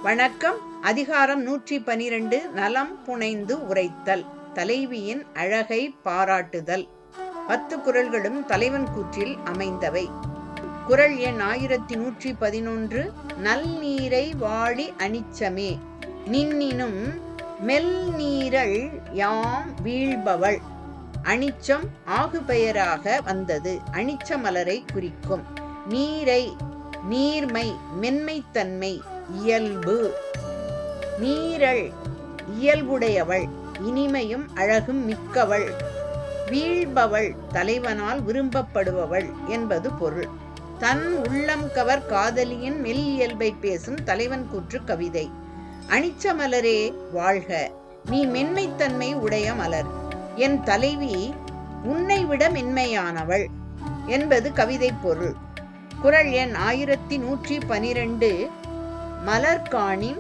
வணக்கம். அதிகாரம் 112. நலம் புனைந்து உரைத்தல். தலைவியின் அழகை பாராட்டுதல். 10 குறள்களும் தலைவன் கூற்றில் அமைந்தவை. குறள் எண் 1111. நல்நீரை வாழி அனிச்சமே நின்னினும் மெல்நீரள் யாம் வீழ்பவள். அனிச்சம் ஆகுபெயராக வந்தது. அனிச்ச மலரை குறிக்கும். நீரை நீர்மை மென்மைத்தன்மை இயல்பு. நீரள் இயல்புடையவள் இனிமையும் அழகும் மிக்கவள். வீழ்பவள் தலைவனால் விரும்பப்படுபவள் என்பது பொருள். தன் உள்ளம் கவர் காதலியின் மெல் இயல்பை பேசும் தலைவன் கூற்று கவிதை. அனிச்ச மலரே வாழ்க, நீ மென்மைத்தன்மை உடைய மலர். என் தலைவி உன்னை விட மென்மையானவள் என்பது கவிதை பொருள். குறள் எண் 1112. மலர்காணின்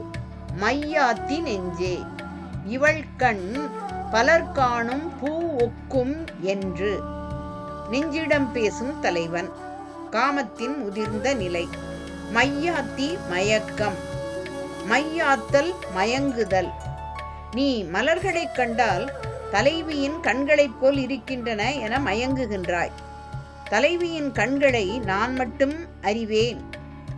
மையாத்தி நெஞ்சே இவள் கண் பலர்காணும் பூ ஒக்கும் என்று. நெஞ்சிடம் பேசும் தலைவன். காமத்தின் முதிர்ந்த நிலை. மையாத்தி மயக்கம். மையாத்தல் மயங்குதல். நீ மலர்களைக் கண்டால் தலைவியின் கண்களைப் போல் இருக்கின்றன என மயங்குகின்றாய். தலைவியின் கண்களை நான் மட்டும் அறிவேன்,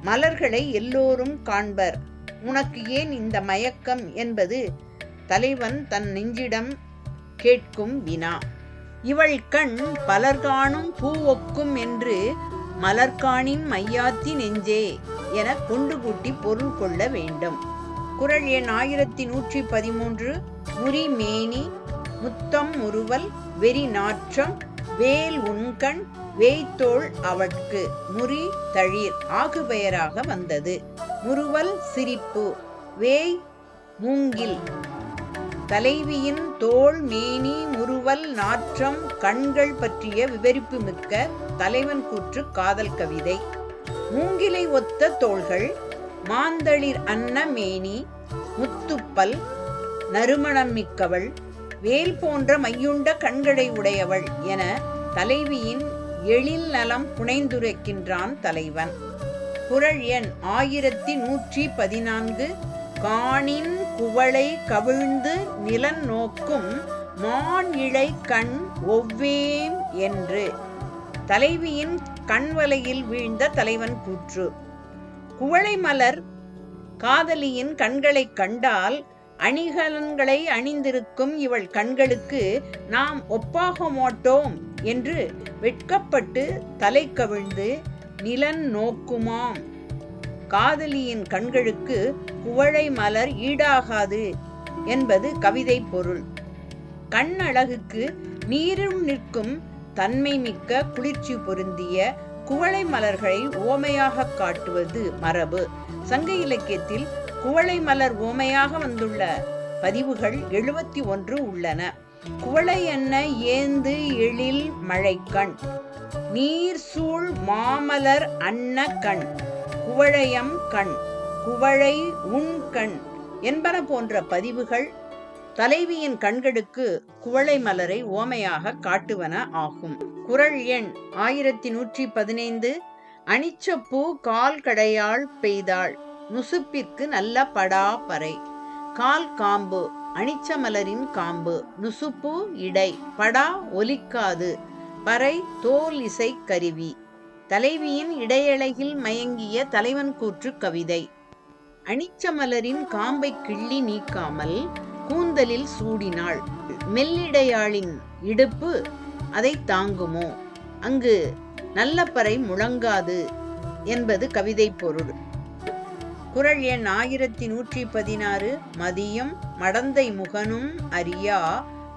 மலர்களை எல்லோரும் காண்பர். உனக்கு ஏன் இந்த மயக்கம் என்பது தலைவன் தன் நெஞ்சிடம் கேட்கும் வினா. இவள் கண் பலர்காணும் பூ ஒக்கும் என்று மலர்காணின் மையாத்தி நெஞ்சே என கொண்டு கூட்டி பொருள் கொள்ள வேண்டும். குறள் எண் 1113. முறி மேனி முத்தம் முறுவல் வெறி நாற்றம் வேல் உண்கண் வேய்த்தோள் அவட்கு. முறி தளிர் ஆகுபெயராக வந்தது. முறுவல் சிரிப்பு. வேய் மூங்கில். தலைவியின் தோள் மேனி முறுவல் நாற்றம் கண்கள் பற்றிய விவரிப்பு மிக்க தலைவன் கூற்று காதல் கவிதை. மூங்கிலை ஒத்த தோள்கள், மாந்தளிர் அன்ன மேனி, முத்துப்பல், நறுமணம் மிக்கவள், வேல் போன்ற மையுண்ட கண்களை உடையவள் என தலைவியின் எழில் நலம் புனைந்துரைக்கின்றான் தலைவன். குறள் எண் 1114. காணின் குவளை கவிழ்ந்து நிலன் நோக்கும் மான் இழை கண் ஒவ்வேம் என்று. தலைவியின் கண்வலையில் வீழ்ந்த தலைவன் கூற்று. குவளை மலர் காதலியின் கண்களைக் கண்டால் அணிகலன்களை அணிந்திருக்கும் இவள் கண்களுக்கு நாம் ஒப்பாக மாட்டோம் என்று வெட்கப்பட்டு தலை கவிழ்ந்து நிலன் நோக்குமாம். காதலியின் கண்களுக்கு குவளை மலர் ஈடாகாது என்பது கவிதை பொருள். கண் அழகுக்கு நீரும் நிற்கும் தன்மை மிக்க குளிர்ச்சி பொருந்திய குவளை மலர்களை ஓமையாக காட்டுவது மரபு. சங்க இலக்கியத்தில் குவளை மலர் ஓமையாக வந்துள்ள பதிவுகள் 71 உள்ளன. குவளை என்ன ஏந்து எழில் மழைக்கண், நீர் சூழ் மாமலர் அன்ன கண், குவளையம் கண், குவளை உன் கண் என்பன போன்ற பதிவுகள் தலைவியின் கண்களுக்கு குவளை மலரை ஓமையாக காட்டுவன ஆகும். குறள் எண் 1115. அனிச்சப்பூ கால் கடையாள் பெய்தாள் நுசுப்பிற்கு நல்ல படா பறை. கால் காம்பு அனிச்ச மலரின் காம்பு, நுசுப்பு இடை, படா ஒலிக்காது, பறை தோல் இசை கருவி. தலைவியின் இடையழகில் மயங்கிய தலைவன் கூற்று கவிதை. அனிச்ச மலரின் காம்பை கிள்ளி நீக்காமல் கூந்தலில் சூடினாள். மெல்லிடையாளின் இடுப்பு அதை தாங்குமோ? அங்கு நல்ல பறை முழங்காது என்பது கவிதை பொருள். குறள் எண் 1116. மதியும் மடந்தை முகனும் அறியா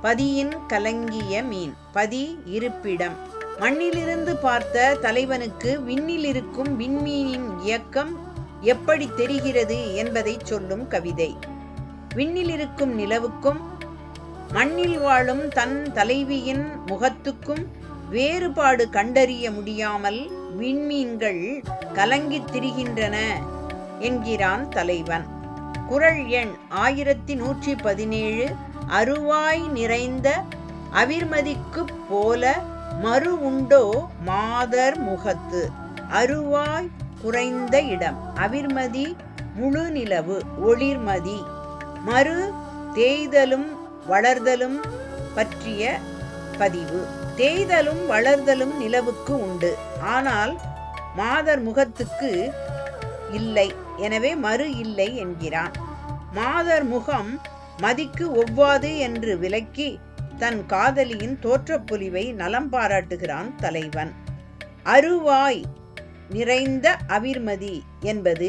பதியின் கலங்கிய மீன். பதி இருப்பிடம். மண்ணிலிருந்து பார்த்த தலைவனுக்கு விண்ணில் இருக்கும் விண்மீனின் இயக்கம் எப்படி தெரிகிறது என்பதை சொல்லும் கவிதை. விண்ணில் இருக்கும் நிலவுக்கும் மண்ணில் வாழும் தன் தலைவியின் முகத்துக்கும் வேறுபாடு கண்டறிய முடியாமல் விண்மீன்கள் கலங்கித் திரிகின்றன என்கிறான் தலைவன். குறள் எண் 1117. அருவாய் நிறைந்த அவிர்மதிக்குப் போல மறு உண்டோ மாதர் முகத்து. அருவாய் குறைந்த இடம். அவிர்மதி முழு நிலவு ஒளிர்மதி. மறு தேய்தலும் வளர்தலும் பற்றிய பதிவு. தேய்தலும் வளர்தலும் நிலவுக்கு உண்டு, ஆனால் மாதர் முகத்துக்கு இல்லை, எனவே மறு இல்லை என்கிறான். மாதர் முகம் மதிக்கு ஒவ்வாது என்று விளக்கி தன் காதலியின் தோற்றப்பொலிவை நலம் பாராட்டுகிறான் தலைவன். அருவாய் நிறைந்த அவிர்மதி என்பது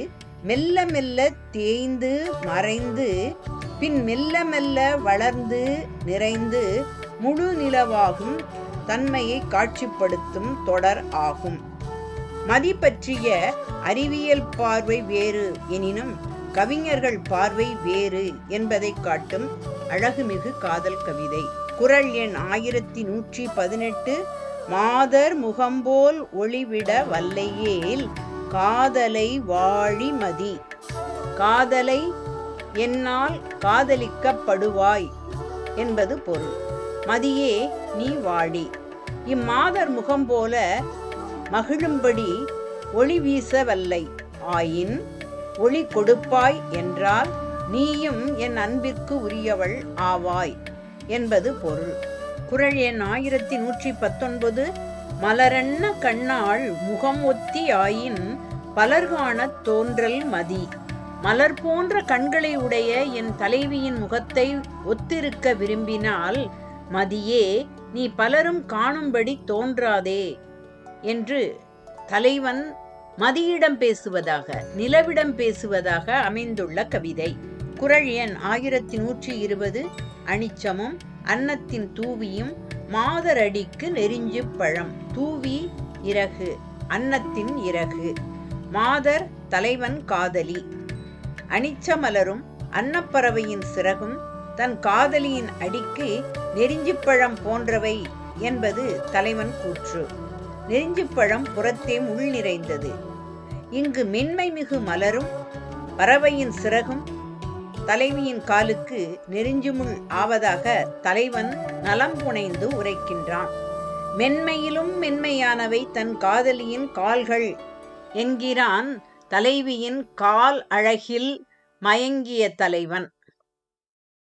மெல்ல மெல்ல தேய்ந்து மறைந்து பின் மெல்ல மெல்ல வளர்ந்து நிறைந்து முழு நிலவாகும் தன்மையை காட்சிப்படுத்தும் தொடர் ஆகும். மதி பற்றிய அறிவியல் பார்வை வேறு எனினும் கவிஞர்கள் பார்வை வேறு என்பதை காட்டும் அழகுமிகு காதல் கவிதை. குறள் எண் 1118. மாதர் முகம்போல் ஒளிவிட வல்லையேல் காதலை வாழிமதி. காதலை என்னால் காதலிக்கப்படுவாய் என்பது பொருள். மதியே நீ வாழி. இம்மாதர் முகம் போல மகிழும்படி ஒளி வீச வல்லை ஆயின் ஒளி கொடுப்பாய் என்றால் நீயும் என் அன்பிற்கு உரியவள் ஆவாய் என்பது பொருள். குறள் எண் 1119. மலரன்ன கண்ணாள் முகம் ஒத்தி ஆயின் பலர்காணத் தோன்றல் மதி. மலர் போன்ற கண்களை உடைய என் தலைவியின் முகத்தை ஒத்திருக்க விரும்பினால் மதியே நீ பலரும் காணும்படி தோன்றாதே என்று தலைவன் மதியிடம் பேசுவதாக நிலவிடம் பேசுவதாக அமைந்துள்ள கவிதை. குறள் எண் 1120. அனிச்சமும் அன்னத்தின் தூவியும் மாதரடிக்கு நெறிஞ்சு பழம். தூவி இறகு, அன்னத்தின் இறகு. மாதர் தலைவன் காதலி. அனிச்சமலரும் அன்னப்பறவையின் சிறகும் தன் காதலியின் அடிக்கு நெறிஞ்சிப்பழம் போன்றவை என்பது தலைவன் கூற்று. நெறிஞ்சிப்பழம் புறத்தே முள் நிறைந்தது. இங்கு மென்மை மிகு மலரும் பறவையின் சிறகும் தலைவியின் காலுக்கு நெறிஞ்சுமுள் ஆவதாக தலைவன் நலம் புனைந்து உரைக்கின்றான். மென்மையிலும் மென்மையானவை தன் காதலியின் கால்கள் என்கிறான் தலைவியின் கால் அழகில் மயங்கிய தலைவன்.